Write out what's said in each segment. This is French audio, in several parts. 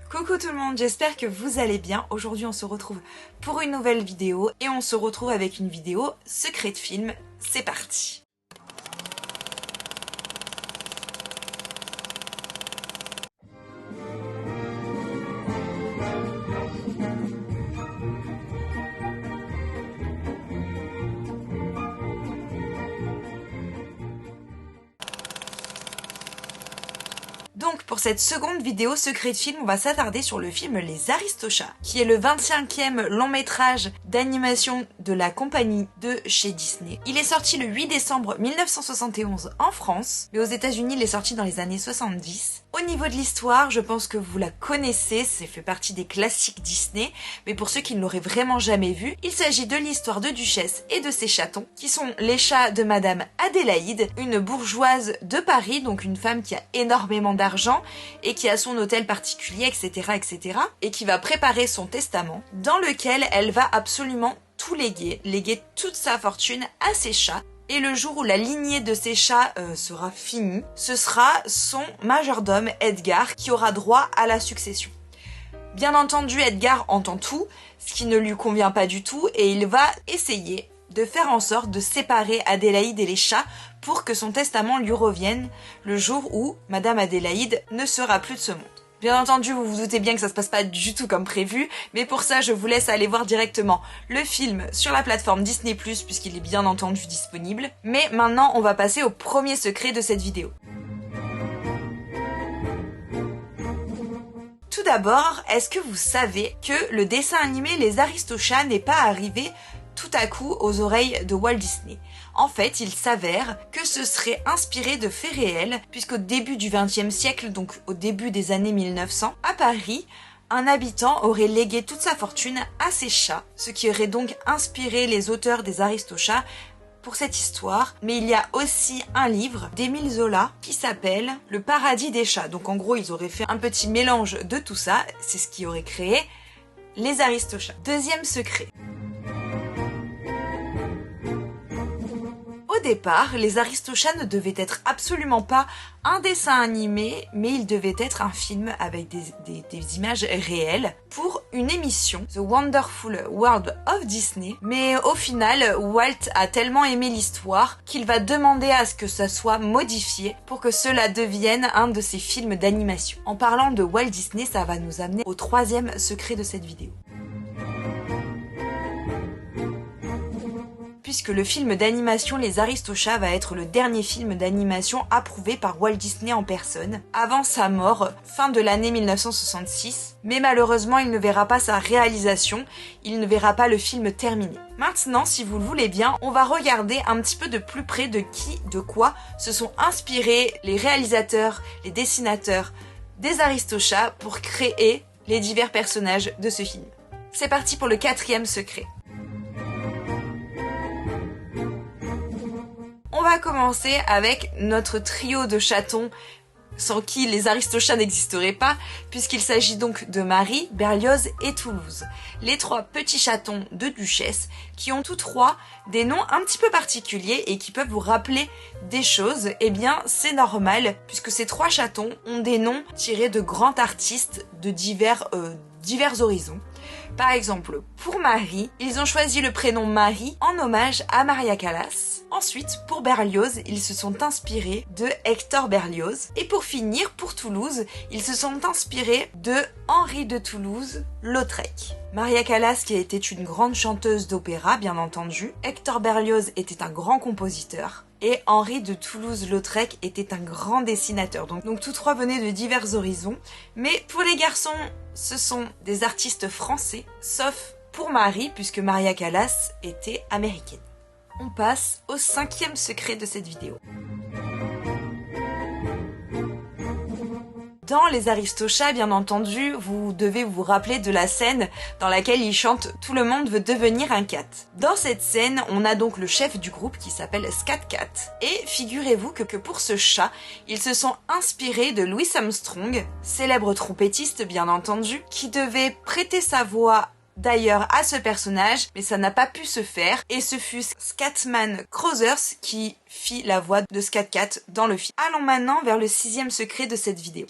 Coucou tout le monde, j'espère que vous allez bien. Aujourd'hui on se retrouve pour une nouvelle vidéo et on se retrouve avec une vidéo secret de film. C'est parti. Donc pour cette seconde vidéo secret de film, on va s'attarder sur le film Les Aristochats, qui est le 25e long métrage d'animation de la compagnie de chez Disney. Il est sorti le 8 décembre 1971 en France, mais aux États-Unis il est sorti dans les années 70. Au niveau de l'histoire, je pense que vous la connaissez, c'est fait partie des classiques Disney, mais pour ceux qui ne l'auraient vraiment jamais vu, il s'agit de l'histoire de Duchesse et de ses chatons, qui sont les chats de Madame Adélaïde, une bourgeoise de Paris, donc une femme qui a énormément d'argent et qui a son hôtel particulier, etc., et qui va préparer son testament, dans lequel elle va absolument tout léguer toute sa fortune à ses chats. Et le jour où la lignée de ces chats sera finie, ce sera son majordome Edgar qui aura droit à la succession. Bien entendu, Edgar entend tout, ce qui ne lui convient pas du tout, et il va essayer de faire en sorte de séparer Adélaïde et les chats pour que son testament lui revienne le jour où Madame Adélaïde ne sera plus de ce monde. Bien entendu, vous vous doutez bien que ça se passe pas du tout comme prévu, mais pour ça, je vous laisse aller voir directement le film sur la plateforme Disney+, puisqu'il est bien entendu disponible. Mais maintenant, on va passer au premier secret de cette vidéo. Tout d'abord, est-ce que vous savez que le dessin animé Les Aristochats n'est pas arrivé tout à coup aux oreilles de Walt Disney? En fait, il s'avère que ce serait inspiré de faits réels, puisqu'au début du XXe siècle, donc au début des années 1900, à Paris, un habitant aurait légué toute sa fortune à ses chats, ce qui aurait donc inspiré les auteurs des Aristochats pour cette histoire. Mais il y a aussi un livre d'Émile Zola qui s'appelle Le Paradis des chats. Donc en gros, ils auraient fait un petit mélange de tout ça, c'est ce qui aurait créé les Aristochats. Deuxième secret. Au départ, les Aristochats ne devaient être absolument pas un dessin animé, mais il devait être un film avec des images réelles pour une émission, The Wonderful World of Disney. Mais au final, Walt a tellement aimé l'histoire qu'il va demander à ce que ça soit modifié pour que cela devienne un de ses films d'animation. En parlant de Walt Disney, ça va nous amener au troisième secret de cette vidéo. Puisque le film d'animation Les Aristochats va être le dernier film d'animation approuvé par Walt Disney en personne, avant sa mort, fin de l'année 1966, mais malheureusement il ne verra pas sa réalisation, il ne verra pas le film terminé. Maintenant, si vous le voulez bien, on va regarder un petit peu de plus près de qui, de quoi se sont inspirés les réalisateurs, les dessinateurs des Aristochats pour créer les divers personnages de ce film. C'est parti pour le quatrième secret. On va commencer avec notre trio de chatons sans qui les Aristochats n'existeraient pas, puisqu'il s'agit donc de Marie, Berlioz et Toulouse. Les trois petits chatons de Duchesse qui ont tous trois des noms un petit peu particuliers et qui peuvent vous rappeler des choses. Eh bien, c'est normal, puisque ces trois chatons ont des noms tirés de grands artistes de divers horizons. Par exemple, pour Marie, ils ont choisi le prénom Marie en hommage à Maria Callas. Ensuite, pour Berlioz, ils se sont inspirés de Hector Berlioz. Et pour finir, pour Toulouse, ils se sont inspirés de Henri de Toulouse-Lautrec. Maria Callas, qui était une grande chanteuse d'opéra, bien entendu. Hector Berlioz était un grand compositeur. Et Henri de Toulouse-Lautrec était un grand dessinateur. Donc tous trois venaient de divers horizons. Mais pour les garçons, ce sont des artistes français, sauf pour Marie, puisque Maria Callas était américaine. On passe au cinquième secret de cette vidéo. Dans Les Aristochats, bien entendu, vous devez vous rappeler de la scène dans laquelle ils chantent « Tout le monde veut devenir un cat ». Dans cette scène, on a donc le chef du groupe qui s'appelle Scat Cat. Et figurez-vous que pour ce chat, ils se sont inspirés de Louis Armstrong, célèbre trompettiste bien entendu, qui devait prêter sa voix d'ailleurs à ce personnage, mais ça n'a pas pu se faire, et ce fut Scatman Crothers qui fit la voix de Scat Cat dans le film. Allons maintenant vers le sixième secret de cette vidéo.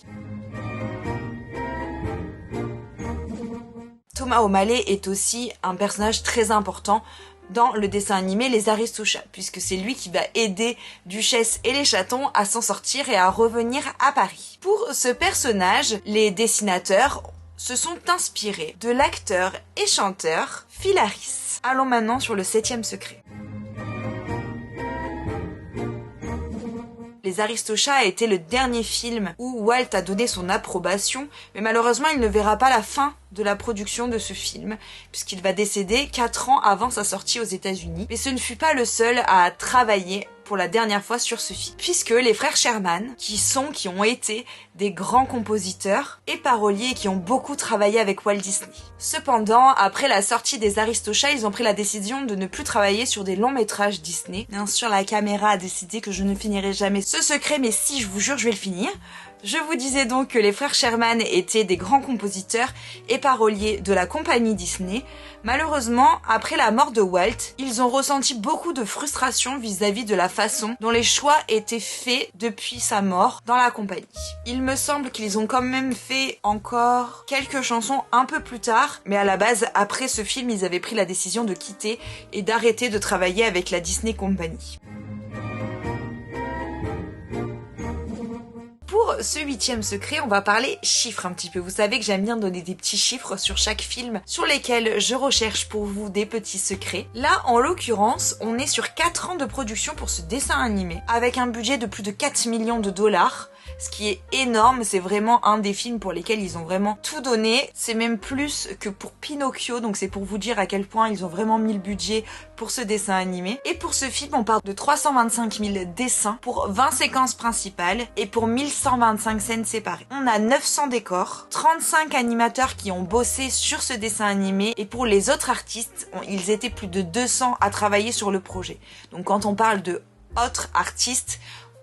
Thomas O'Malley est aussi un personnage très important dans le dessin animé Les Aristochats, puisque c'est lui qui va aider Duchesse et les chatons à s'en sortir et à revenir à Paris. Pour ce personnage, les dessinateurs se sont inspirés de l'acteur et chanteur Phil Harris. Allons maintenant sur le 7e secret. Les Aristochats a été le dernier film où Walt a donné son approbation, mais malheureusement il ne verra pas la fin de la production de ce film, puisqu'il va décéder 4 ans avant sa sortie aux États-Unis. Mais ce ne fut pas le seul à travailler pour la dernière fois sur ce film, puisque les frères Sherman, qui ont été des grands compositeurs et paroliers qui ont beaucoup travaillé avec Walt Disney. Cependant, après la sortie des Aristochats, ils ont pris la décision de ne plus travailler sur des longs métrages Disney. Bien sûr, la caméra a décidé que je ne finirai jamais ce secret, mais si, je vous jure, je vais le finir. Je vous disais donc que les frères Sherman étaient des grands compositeurs et paroliers de la compagnie Disney. Malheureusement, après la mort de Walt, ils ont ressenti beaucoup de frustration vis-à-vis de la façon dont les choix étaient faits depuis sa mort dans la compagnie. Il me semble qu'ils ont quand même fait encore quelques chansons un peu plus tard, mais à la base, après ce film, ils avaient pris la décision de quitter et d'arrêter de travailler avec la Disney Company. Pour ce 8e secret, on va parler chiffres un petit peu. Vous savez que j'aime bien donner des petits chiffres sur chaque film sur lesquels je recherche pour vous des petits secrets. Là, en l'occurrence, on est sur 4 ans de production pour ce dessin animé, avec un budget de plus de 4 millions de dollars. Ce qui est énorme, c'est vraiment un des films pour lesquels ils ont vraiment tout donné. C'est même plus que pour Pinocchio, donc c'est pour vous dire à quel point ils ont vraiment mis le budget pour ce dessin animé. Et pour ce film, on part de 325 000 dessins pour 20 séquences principales et pour 1125 scènes séparées. On a 900 décors, 35 animateurs qui ont bossé sur ce dessin animé et pour les autres artistes, ils étaient plus de 200 à travailler sur le projet. Donc quand on parle de autres artistes,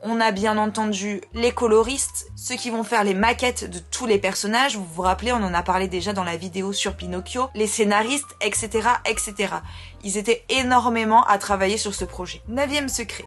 on a bien entendu les coloristes, ceux qui vont faire les maquettes de tous les personnages, vous vous rappelez, on en a parlé déjà dans la vidéo sur Pinocchio, les scénaristes, etc., etc. Ils étaient énormément à travailler sur ce projet. 9e secret.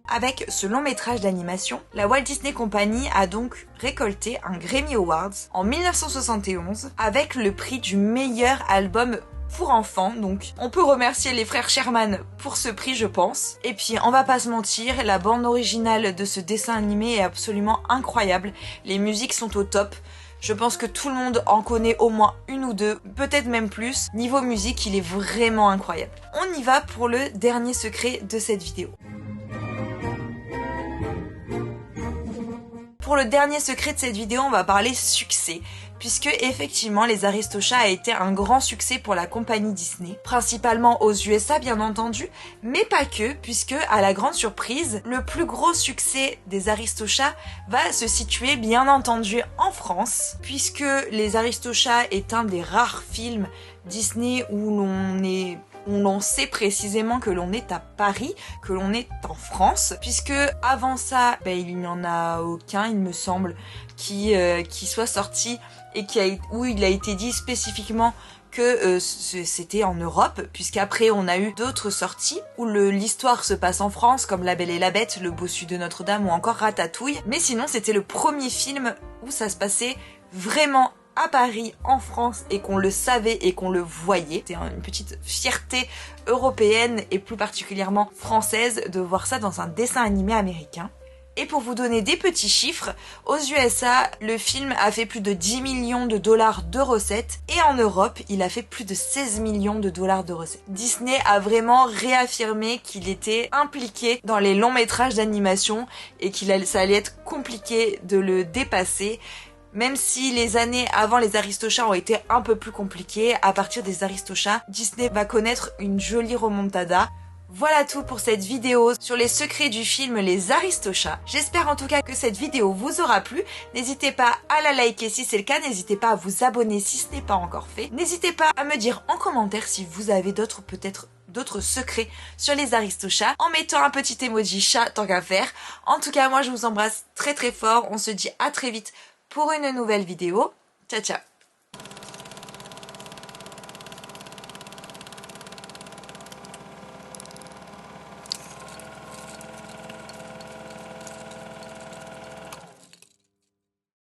Avec ce long métrage d'animation, la Walt Disney Company a donc récolté un Grammy Awards en 1971 avec le prix du meilleur album pour enfants, donc on peut remercier les frères Sherman pour ce prix, je pense. Et puis on va pas se mentir, la bande originale de ce dessin animé est absolument incroyable, les musiques sont au top. Je pense que tout le monde en connaît au moins une ou deux, peut-être même plus. Niveau musique, il est vraiment incroyable. On y va pour le dernier secret de cette vidéo. Pour le dernier secret de cette vidéo, on va parler succès, puisque effectivement les Aristochats a été un grand succès pour la compagnie Disney, principalement aux USA bien entendu, mais pas que, puisque à la grande surprise, le plus gros succès des Aristochats va se situer bien entendu en France, puisque les Aristochats est un des rares films Disney où l'on sait précisément que l'on est à Paris, que l'on est en France, puisque avant ça, il n'y en a aucun, il me semble, qui soit sorti et où il a été dit spécifiquement que c'était en Europe, puisqu'après on a eu d'autres sorties où l'histoire se passe en France, comme La Belle et la Bête, Le Bossu de Notre-Dame ou encore Ratatouille, mais sinon c'était le premier film où ça se passait vraiment à Paris, en France, et qu'on le savait et qu'on le voyait. C'était une petite fierté européenne et plus particulièrement française de voir ça dans un dessin animé américain. Et pour vous donner des petits chiffres, aux USA, le film a fait plus de 10 millions de dollars de recettes et en Europe, il a fait plus de 16 millions de dollars de recettes. Disney a vraiment réaffirmé qu'il était impliqué dans les longs métrages d'animation et ça allait être compliqué de le dépasser. Même si les années avant les Aristochats ont été un peu plus compliquées, à partir des Aristochats, Disney va connaître une jolie remontada. Voilà tout pour cette vidéo sur les secrets du film Les Aristochats. J'espère en tout cas que cette vidéo vous aura plu. N'hésitez pas à la liker si c'est le cas, n'hésitez pas à vous abonner si ce n'est pas encore fait. N'hésitez pas à me dire en commentaire si vous avez d'autres secrets sur les Aristochats en mettant un petit emoji chat tant qu'à faire. En tout cas, moi je vous embrasse très très fort. On se dit à très vite pour une nouvelle vidéo. Ciao ciao.